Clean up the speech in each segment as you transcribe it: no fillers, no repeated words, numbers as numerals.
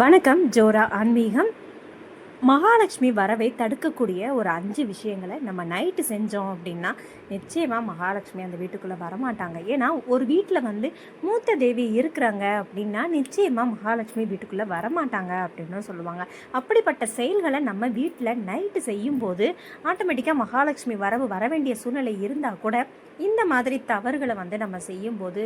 வணக்கம். ஜோரா ஆன்மீகம். மகாலட்சுமி வரவை தடுக்கக்கூடிய ஒரு 5 விஷயங்களை நம்ம நைட்டு செஞ்சோம் அப்படின்னா நிச்சயமாக மகாலட்சுமி அந்த வீட்டுக்குள்ளே வரமாட்டாங்க. ஏன்னா ஒரு வீட்டில் மூத்த தேவி இருக்கிறாங்க அப்படின்னா நிச்சயமாக மகாலட்சுமி வீட்டுக்குள்ளே வரமாட்டாங்க அப்படின்னு சொல்லுவாங்க. அப்படிப்பட்ட செயல்களை நம்ம வீட்டில் நைட்டு செய்யும்போது ஆட்டோமேட்டிக்காக மகாலட்சுமி வர வேண்டிய சூழ்நிலை இருந்தால் கூட இந்த மாதிரி தவறுகளை நம்ம செய்யும்போது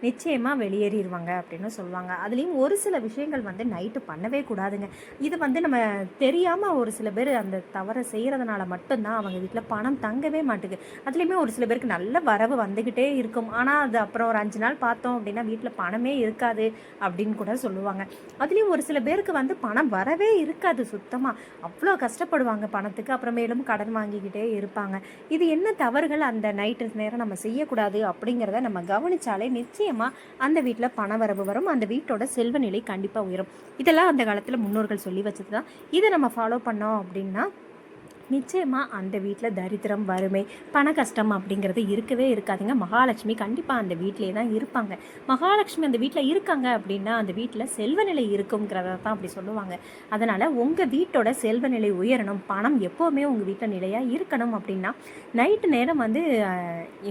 நிச்சயமாக வெளியேறிடுவாங்க அப்படின்னு சொல்லுவாங்க. அதுலேயும் ஒரு சில விஷயங்கள் நைட்டு பண்ணவே கூடாதுங்க. இது நம்ம தெரியாமல் ஒரு சில பேர் அந்த தவறை செய்கிறதுனால மட்டும்தான் அவங்க வீட்டில் பணம் தங்கவே மாட்டுது. அதுலேயுமே ஒரு சில பேருக்கு நல்ல வரவு வந்துக்கிட்டே இருக்கும். ஆனால் அது அப்புறம் ஒரு 5 நாள் பார்த்தோம் அப்படின்னா வீட்டில் பணமே இருக்காது அப்படின்னு கூட சொல்லுவாங்க. அதுலேயும் ஒரு சில பேருக்கு பணம் வரவே இருக்காது சுத்தமாக. அவ்வளோ கஷ்டப்படுவாங்க பணத்துக்கு. அப்புறமேலும் கடன் வாங்கிக்கிட்டே இருப்பாங்க. இது என்ன தவறுகள் அந்த நைட்டு நேரம் நம்ம செய்யக்கூடாது அப்படிங்கிறத நம்ம கவனித்தாலே நிச்சயமாக அந்த வீட்டில் பண வரவு வரும். அந்த வீட்டோட செல்வ நிலை கண்டிப்பாக உயரும். இதெல்லாம் அந்த காலத்தில் முன்னோர்கள் சொல்லி வச்சது தான். இதை நம்ம ஃபாலோ பண்ணோம் அப்படின்னா நிச்சயமாக அந்த வீட்டில் தரித்திரம், வறுமை, பண கஷ்டம் அப்படிங்கிறது இருக்கவே இருக்காதுங்க. மகாலட்சுமி கண்டிப்பாக அந்த வீட்டிலே தான் இருப்பாங்க. மகாலட்சுமி அந்த வீட்டில் இருக்காங்க அப்படின்னா அந்த வீட்டில் செல்வநிலை இருக்குங்கிறத தான் அப்படி சொல்லுவாங்க. அதனால் உங்கள் வீட்டோட செல்வநிலை உயரணும், பணம் எப்போவுமே உங்கள் வீட்டில் நிலையாக இருக்கணும் அப்படின்னா நைட்டு நேரம்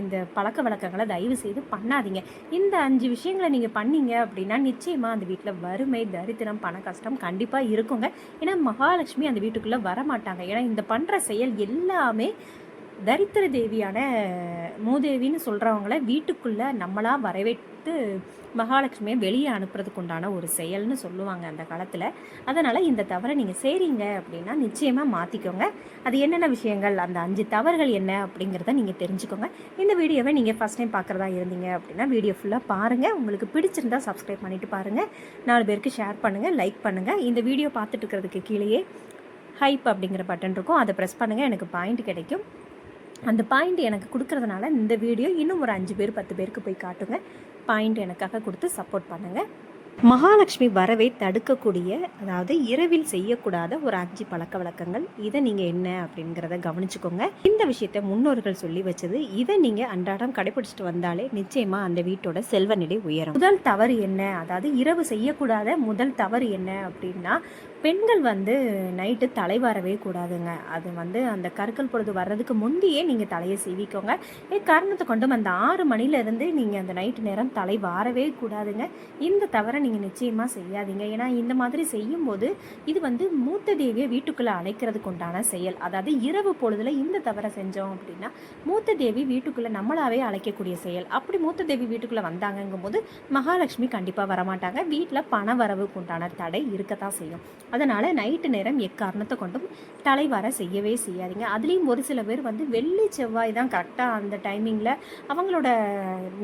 இந்த பழக்க வழக்கங்களை தயவு செய்து பண்ணாதீங்க. இந்த 5 விஷயங்களை நீங்கள் பண்ணீங்க அப்படின்னா நிச்சயமாக அந்த வீட்டில் வறுமை, தரித்திரம், பண கஷ்டம் கண்டிப்பாக இருக்குங்க. ஏன்னா மகாலட்சுமி அந்த வீட்டுக்குள்ளே வரமாட்டாங்க. ஏன்னா இந்த பண்ணுற செயல் எல்லாமே தரித்திர தேவியான மூதேவின்னு சொல்கிறவங்கள வீட்டுக்குள்ளே நம்மளாக வரவேற்று மகாலட்சுமியை வெளியே அனுப்புறதுக்கு உண்டான ஒரு செயல்னு சொல்லுவாங்க அந்த காலத்தில். அதனால் இந்த தவறை நீங்கள் செய்கிறீங்க அப்படின்னா நிச்சயமாக மாற்றிக்கோங்க. அது என்னென்ன விஷயங்கள், அந்த 5 தவறுகள் என்ன அப்படிங்கிறத நீங்கள் தெரிஞ்சுக்கோங்க. இந்த வீடியோவை நீங்கள் ஃபஸ்ட் டைம் பார்க்குறதா இருந்தீங்க அப்படின்னா வீடியோ ஃபுல்லாக பாருங்கள். உங்களுக்கு பிடிச்சிருந்தால் சப்ஸ்கிரைப் பண்ணிவிட்டு பாருங்கள். 4 பேருக்கு ஷேர் பண்ணுங்கள், லைக் பண்ணுங்கள். இந்த வீடியோ பார்த்துட்டு இருக்கிறதுக்கு கீழேயே ஹைப் அப்படிங்கிற பட்டன் இருக்கும், அதை ப்ரெஸ் பண்ணுங்கள். எனக்கு பாயிண்ட் கிடைக்கும். அந்த பாயிண்ட் எனக்கு கொடுக்கறதுனால இந்த வீடியோ இன்னும் ஒரு 5 பேர் 10 பேருக்கு போய் காட்டுங்க. பாயிண்ட் எனக்காக கொடுத்து சப்போர்ட் பண்ணுங்கள். மகாலட்சுமி வரவை தடுக்கக்கூடிய, அதாவது இரவில் செய்யக்கூடாத ஒரு 5 பழக்க வழக்கங்கள். இதை நீங்கள் என்ன அப்படிங்கிறத கவனிச்சுக்கோங்க. இந்த விஷயத்தை முன்னோர்கள் சொல்லி வச்சது. இதை நீங்கள் அன்றாடம் கடைபிடிச்சிட்டு வந்தாலே நிச்சயமாக அந்த வீட்டோட செல்வ நிலை உயரும். முதல் தவறு என்ன, அதாவது இரவு செய்யக்கூடாத முதல் தவறு என்ன அப்படின்னா பெண்கள் நைட்டு தலை வரவே கூடாதுங்க. அது அந்த கருக்கல் பொழுது வர்றதுக்கு முந்தையே நீங்கள் தலையை சீவிக்கோங்க. காரணத்தை கொண்டும் அந்த 6 மணிலேருந்து நீங்கள் அந்த நைட்டு நேரம் தலை வாரவே கூடாதுங்க. இந்த தவறை நீங்கள் நிச்சயமாக செய்யாதீங்க. ஏன்னா இந்த மாதிரி செய்யும்போது இது மூத்த தேவியை வீட்டுக்குள்ளே அழைக்கிறதுக்கு உண்டான செயல். அதாவது இரவு பொழுதில் இந்த தவறை செஞ்சோம் அப்படின்னா மூத்த தேவி வீட்டுக்குள்ளே நம்மளாவே அழைக்கக்கூடிய செயல். அப்படி மூத்த தேவி வீட்டுக்குள்ளே வந்தாங்கங்கும் போது மகாலட்சுமி கண்டிப்பாக வரமாட்டாங்க. வீட்டில் பண வரவுக்கு உண்டான தடை இருக்கத்தான் செய்யும். அதனால் நைட்டு நேரம் எக்காரணத்தை கொண்டும் தலைவார செய்யவே செய்யாதீங்க. அதுலேயும் ஒரு சில பேர் வெள்ளி செவ்வாய் தான் கரெக்டாக அந்த டைமிங்கில் அவங்களோட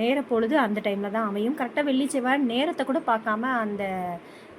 நேர பொழுது அந்த டைமில் தான் அமையும். கரெக்டாக வெள்ளி செவ்வாய் நேரத்தை கூட பார்க்காம அந்த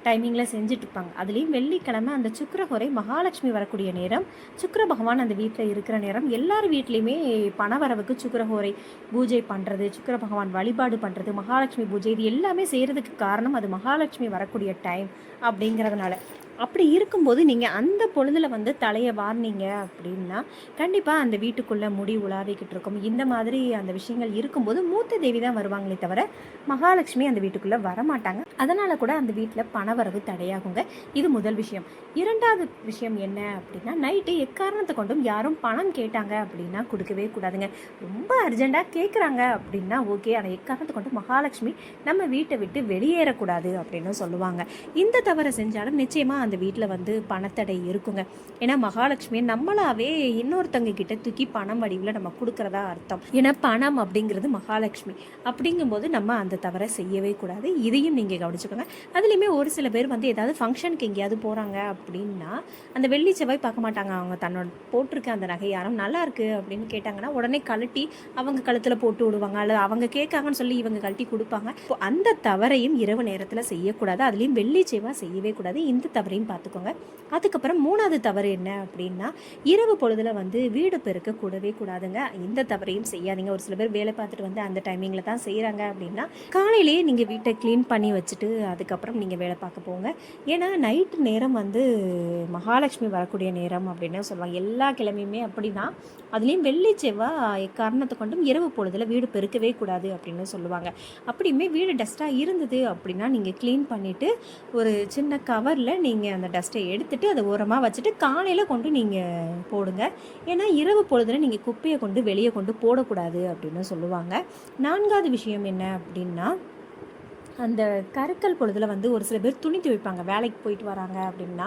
டைமிங்கில் செஞ்சுட்ருப்பாங்க. அதுலேயும் வெள்ளிக்கிழமை அந்த சுக்கிரஹோரை மகாலட்சுமி வரக்கூடிய நேரம், சுக்கிர பகவான் அந்த வீட்டில் இருக்கிற நேரம். எல்லார் வீட்லேயுமே பணவரவுக்கு சுக்கிரஹோரை பூஜை பண்ணுறது, சுக்கிர பகவான் வழிபாடு பண்ணுறது, மகாலட்சுமி பூஜை, இது எல்லாமே செய்கிறதுக்கு காரணம் அது மகாலட்சுமி வரக்கூடிய டைம் அப்படிங்கிறதுனால. அப்படி இருக்கும்போது நீங்கள் அந்த பொழுதில் தலையை வார்னீங்க அப்படின்னா கண்டிப்பாக அந்த வீட்டுக்குள்ளே முடி உலாவிக்கிட்டு இருக்கும். இந்த மாதிரி அந்த விஷயங்கள் இருக்கும்போது மூத்த தேவி தான் வருவாங்களே தவிர மகாலட்சுமி அந்த வீட்டுக்குள்ளே வரமாட்டாங்க. அதனால் கூட அந்த வீட்டில் பணவரவு தடையாகுங்க. இது முதல் விஷயம். 2வது விஷயம் என்ன அப்படின்னா நைட்டு எக்காரணத்தை கொண்டும் யாரும் பணம் கேட்டாங்க அப்படின்னா கொடுக்கவே கூடாதுங்க. ரொம்ப அர்ஜெண்ட்டாக கேட்குறாங்க அப்படின்னா ஓகே, ஆனால் எக்காரணத்தை கொண்டு மகாலட்சுமி நம்ம வீட்டை விட்டு வெளியேறக்கூடாது அப்படின்னு சொல்லுவாங்க. இந்த தவறை செஞ்சாலும் நிச்சயமாக அந்த வீட்டில் பணத்தடை இருக்குங்க. ஏன்னா மகாலட்சுமியை நம்மளாவே இன்னொருத்தங்க கிட்ட தூக்கி பணம் வடிவில் நம்ம கொடுக்குறதா அர்த்தம். ஏன்னா பணம் அப்படிங்கிறது மகாலட்சுமி. அப்படிங்கும்போது நம்ம அந்த தவறை செய்யவே கூடாது. இதையும் நீங்கள் கவனிச்சுக்கோங்க. அதுலேயுமே ஒரு சில பேர் ஏதாவது ஃபங்க்ஷனுக்கு எங்கேயாவது போகிறாங்க அப்படின்னா அந்த வெள்ளி செவ்வாய் பார்க்க மாட்டாங்க. அவங்க தன்னோட போட்டிருக்க அந்த நகை யாரும் நல்லா இருக்குது அப்படின்னு கேட்டாங்கன்னா உடனே கழட்டி அவங்க கழுத்தில் போட்டு விடுவாங்க, அல்லது அவங்க கேட்காங்கன்னு சொல்லி இவங்க கழட்டி கொடுப்பாங்க. அந்த தவறையும் இரவு நேரத்தில் செய்யக்கூடாது. அதுலேயும் வெள்ளி செவ்வாய் செய்யவே கூடாது. இந்த தவறையும் அதையும் பார்த்துக்கோங்க. அதுக்கப்புறம் 3வது தவறு என்ன அப்படின்னா, இரவு பொழுதில் வந்து வீடு பெருக்க கூடவே கூடாதுங்க. இந்த தவறையும் செய்யாதீங்க. ஒரு சில பேர் வேலை பார்த்துட்டு வந்து அந்த டைமிங்கில் தான் செய்கிறாங்க அப்படின்னா, காலையிலேயே நீங்கள் வீட்டை க்ளீன் பண்ணி வச்சுட்டு அதுக்கப்புறம் நீங்கள் வேலை பார்க்க போங்க. ஏன்னா நைட்டு நேரம் வந்து மகாலட்சுமி வரக்கூடிய நேரம் அப்படின்னு சொல்லுவாங்க. எல்லா கிழமையுமே அப்படி தான். அதுலேயும் வெள்ளி செவ்வாய் காரணத்தை கொண்டும் இரவு பொழுதில் வீடு பெருக்கவே கூடாது அப்படின்னு சொல்லுவாங்க. அப்படியுமே வீடு டஸ்ட்டாக இருந்தது அப்படின்னா நீங்கள் க்ளீன் பண்ணிவிட்டு ஒரு சின்ன கவரில் நீங்கள் அந்த டஸ்ட்டை எடுத்துகிட்டு அதை ஓரமாக வச்சுட்டு காலையில் கொண்டு நீங்கள் போடுங்க. ஏன்னா இரவு பொழுதில் நீங்கள் குப்பையை கொண்டு வெளியே கொண்டு போடக்கூடாது அப்படின்னு சொல்லுவாங்க. 4வது விஷயம் என்ன அப்படின்னா, அந்த கருக்கல் பொழுதில் வந்து ஒரு சில பேர் துணி துவைப்பாங்க. வேலைக்கு போயிட்டு வராங்க அப்படின்னா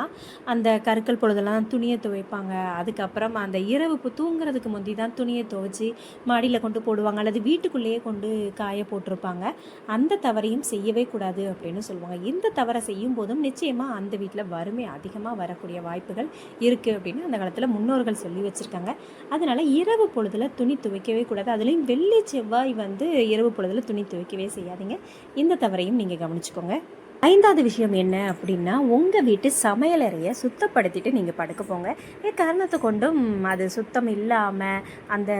அந்த கருக்கல் பொழுதெல்லாம் துணியை துவைப்பாங்க. அதுக்கப்புறம் அந்த இரவு தூங்குறதுக்கு முந்தி தான் துணியை துவைச்சி மாடியில் கொண்டு போடுவாங்க, அல்லது வீட்டுக்குள்ளேயே கொண்டு காய போட்டிருப்பாங்க. அந்த தவறையும் செய்யவே கூடாது அப்படின்னு சொல்லுவாங்க. இந்த தவறை செய்யும் போதும் நிச்சயமாக அந்த வீட்டில் வறுமை அதிகமாக வரக்கூடிய வாய்ப்புகள் இருக்குது அப்படின்னு அந்த காலத்தில் முன்னோர்கள் சொல்லி வச்சுருக்காங்க. அதனால் இரவு பொழுதில் துணி துவைக்கவே கூடாது. அதுலேயும் வெள்ளி செவ்வாய் வந்து இரவு பொழுதில் துணி துவைக்கவே செய்யாதீங்க. இந்த தவறையும் நீங்கள் கவனிச்சுக்கோங்க. 5வது விஷயம் என்ன அப்படின்னா, உங்கள் வீட்டு சமையலறையை சுத்தப்படுத்திட்டு நீங்கள் படுக்க போங்க. காரணத்தை கொண்டும் அது சுத்தம் இல்லாமல் அந்த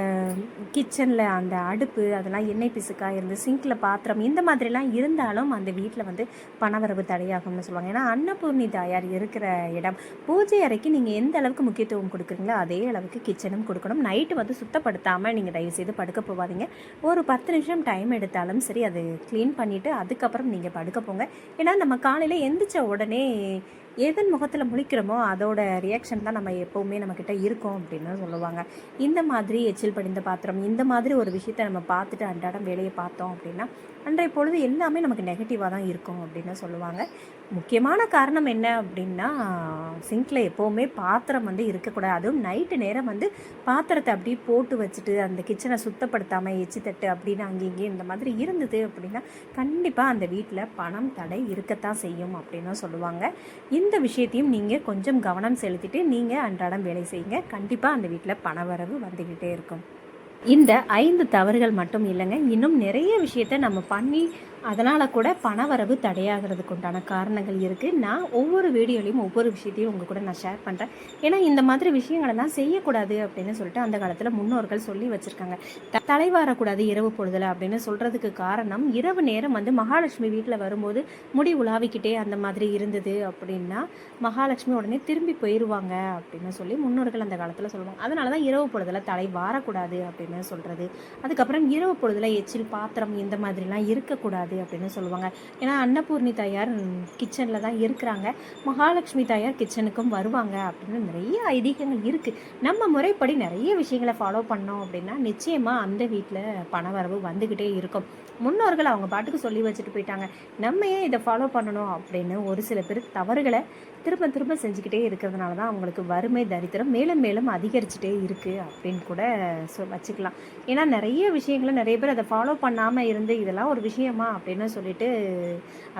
கிச்சனில் அந்த அடுப்பு அதெல்லாம் எண்ணெய் பிசுக்காக இருந்து சிங்கில் பாத்திரம் இந்த மாதிரிலாம் இருந்தாலும் அந்த வீட்டில் வந்து பணவரவு தடையாகும்னு சொல்லுவாங்க. ஏன்னா அன்னபூர்ணி தாயார் இருக்கிற இடம். பூஜை அறைக்கு நீங்கள் எந்த அளவுக்கு முக்கியத்துவம் கொடுக்குறீங்களோ அதே அளவுக்கு கிச்சனும் கொடுக்கணும். நைட்டு வந்து சுத்தப்படுத்தாமல் நீங்கள் தயவுசெய்து படுக்க போகாதீங்க. ஒரு 10 நிமிஷம் டைம் எடுத்தாலும் சரி அது க்ளீன் பண்ணிவிட்டு அதுக்கப்புறம் நீங்கள் படுக்க போங்க. ஏன்னா நம்ம காலையில் எந்திரிச்ச உடனே எதன் முகத்தில் முழிக்கிறோமோ அதோட ரியாக்ஷன் தான் நம்ம எப்போவுமே நம்மக்கிட்ட இருக்கும் அப்படின்னு சொல்லுவாங்க. இந்த மாதிரி எச்சில் படிந்த பாத்திரம் இந்த மாதிரி ஒரு விஷயத்தை நம்ம பார்த்துட்டு அன்றாடம் வேலையை பார்த்தோம் அப்படின்னா அன்றைய பொழுது எல்லாமே நமக்கு நெகட்டிவாக தான் இருக்கும் அப்படின்னு சொல்லுவாங்க. முக்கியமான காரணம் என்ன அப்படின்னா, சிங்கில் எப்போவுமே பாத்திரம் வந்து இருக்கக்கூடாது. அதுவும் நைட்டு நேரம் வந்து பாத்திரத்தை அப்படியே போட்டு வச்சுட்டு அந்த கிச்சனை சுத்தப்படுத்தாமல் எச்சி தட்டு அப்படின்னு அங்கேயும் இந்த மாதிரி இருந்தது அப்படின்னா கண்டிப்பாக அந்த வீட்டில் பணம் தடை இருக்கத்தான் செய்யும் அப்படின்னு சொல்லுவாங்க. இந்த விஷயத்தையும் நீங்கள் கொஞ்சம் கவனம் செலுத்திட்டு நீங்கள் அன்றாடம் வேலை செய்யுங்க. கண்டிப்பாக அந்த வீட்டில் பணவரவு வந்துக்கிட்டே இருக்கும். இந்த 5 தவறுகள் மட்டும் இல்லைங்க, இன்னும் நிறைய விஷயத்த நம்ம பண்ணி அதனால் கூட பணவரவு தடையாகிறதுக்கு உண்டான காரணங்கள் இருக்குது. நான் ஒவ்வொரு வீடியோலையும் ஒவ்வொரு விஷயத்தையும் உங்கள் கூட நான் ஷேர் பண்ணுறேன். ஏன்னா இந்த மாதிரி விஷயங்களெல்லாம் செய்யக்கூடாது அப்படின்னு சொல்லிட்டு அந்த காலத்தில் முன்னோர்கள் சொல்லி வச்சுருக்காங்க. தலைவாரக்கூடாது இரவு பொழுதில் அப்படின்னு சொல்கிறதுக்கு காரணம், இரவு நேரம் வந்து மகாலட்சுமி வீட்டில் வரும்போது முடி உலாவிக்கிட்டே அந்த மாதிரி இருந்தது அப்படின்னா மகாலட்சுமி உடனே திரும்பி போயிடுவாங்க அப்படின்னு சொல்லி முன்னோர்கள் அந்த காலத்தில் சொல்லுவாங்க. அதனால தான் இரவு பொழுதில் தலை வாரக்கூடாது அப்படின்னு சொல்கிறது. அதுக்கப்புறம் இரவு பொழுதில் எச்சில் பாத்திரம் இந்த மாதிரிலாம் இருக்கக்கூடாது அப்படின்னு சொல்லுவாங்க. ஏன்னா அன்னபூர்ணி தாயார் கிச்சனில் தான் இருக்கிறாங்க, மகாலட்சுமி தாயார் கிச்சனுக்கும் வருவாங்க அப்படின்னு நிறைய ஐதீகங்கள் இருக்குது. நம்ம முறைப்படி நிறைய விஷயங்களை ஃபாலோ பண்ணோம் அப்படின்னா நிச்சயமாக அந்த வீட்டில் பணவரவு வந்துக்கிட்டே இருக்கும். முன்னோர்கள் அவங்க பாட்டுக்கு சொல்லி வச்சுட்டு போயிட்டாங்க, நம்ம ஏன் இதை ஃபாலோ பண்ணணும் அப்படின்னு ஒரு சில பேர் தவறுகளை திரும்ப திரும்ப செஞ்சுக்கிட்டே இருக்கிறதுனால தான் அவங்களுக்கு வறுமை தரித்திரம் மேலும் மேலும் அதிகரிச்சுட்டே இருக்குது அப்படின்னு கூட வச்சுக்கலாம். ஏன்னா நிறைய விஷயங்களை நிறைய பேர் அதை ஃபாலோ பண்ணாமல் இருந்து இதெல்லாம் ஒரு விஷயமா அப்படின்னு சொல்லிட்டு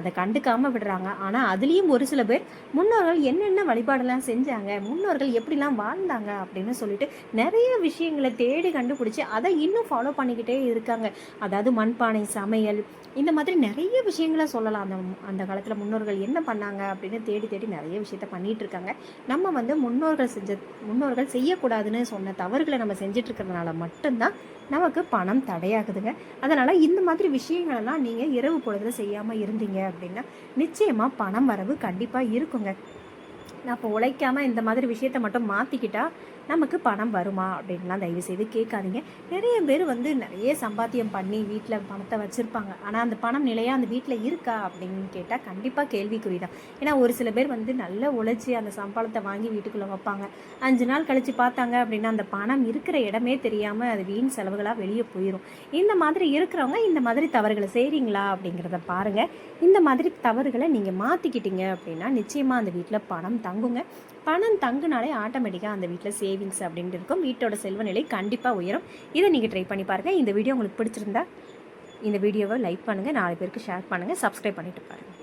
அதை கண்டுக்காமல் விடுறாங்க. ஆனால் அதுலேயும் ஒரு சில பேர் முன்னோர்கள் என்னென்ன வழிபாடெல்லாம் செஞ்சாங்க, முன்னோர்கள் எப்படிலாம் வாழ்ந்தாங்க அப்படின்னு சொல்லிட்டு நிறைய விஷயங்களை தேடி கண்டுபிடிச்சி அதை இன்னும் ஃபாலோ பண்ணிக்கிட்டே இருக்காங்க. அதாவது மண்பானை சமையல் இந்த மாதிரி நிறைய விஷயங்களை சொல்லலாம். அந்த காலத்தில் முன்னோர்கள் என்ன பண்ணாங்க அப்படின்னு தேடி தேடி நிறைய விஷயத்த பண்ணிகிட்டு இருக்காங்க. நம்ம வந்து முன்னோர்கள் செய்யக்கூடாதுன்னு சொன்ன தவறுகளை நம்ம செஞ்சிட்ருக்கிறதுனால மட்டும்தான் நமக்கு பணம் தடையாகுதுங்க. அதனால் இந்த மாதிரி விஷயங்களெல்லாம் நீங்கள் இரவு பொழுதில் செய்யாமல் இருந்தீங்க அப்படின்னா நிச்சயமாக பணம் வரவு கண்டிப்பாக இருக்குங்க. அப்போ உழைக்காமல் இந்த மாதிரி விஷயத்த மட்டும் மாற்றிக்கிட்டா நமக்கு பணம் வருமா அப்படின்லாம் தயவுசெய்து கேட்காதீங்க. நிறைய பேர் வந்து நிறைய சம்பாத்தியம் பண்ணி வீட்டில் பணத்தை வச்சுருப்பாங்க. ஆனால் அந்த பணம் நிலையாக அந்த வீட்டில் இருக்கா அப்படின்னு கேட்டால் கண்டிப்பாக கேள்விக்குறி தான். ஏன்னா ஒரு சில பேர் வந்து நல்லா உழைச்சி அந்த சம்பளத்தை வாங்கி வீட்டுக்குள்ளே வைப்பாங்க. 5 நாள் கழித்து பார்த்தாங்க அப்படின்னா அந்த பணம் இருக்கிற இடமே தெரியாமல் அது வீண் செலவுகளாக வெளியே போயிடும். இந்த மாதிரி இருக்கிறவங்க இந்த மாதிரி தவறுகளை செய்கிறீங்களா அப்படிங்கிறத பாருங்கள். இந்த மாதிரி தவறுகளை நீங்கள் மாற்றிக்கிட்டீங்க அப்படின்னா நிச்சயமாக அந்த வீட்டில் பணம் தங்குங்க. பணம் தங்குனாலே ஆட்டோமேட்டிக்காக அந்த வீட்டில் சேவிங்ஸ் அப்படின்ட்டு இருக்கும். வீட்டோட செல்வ நிலை கண்டிப்பாக உயரும். இதை நீங்கள் ட்ரை பண்ணி பாருங்கள். இந்த வீடியோ உங்களுக்கு பிடிச்சிருந்தா இந்த வீடியோவை லைக் பண்ணுங்கள், 4 பேருக்கு ஷேர் பண்ணுங்கள், சப்ஸ்கிரைப் பண்ணிவிட்டு பாருங்கள்.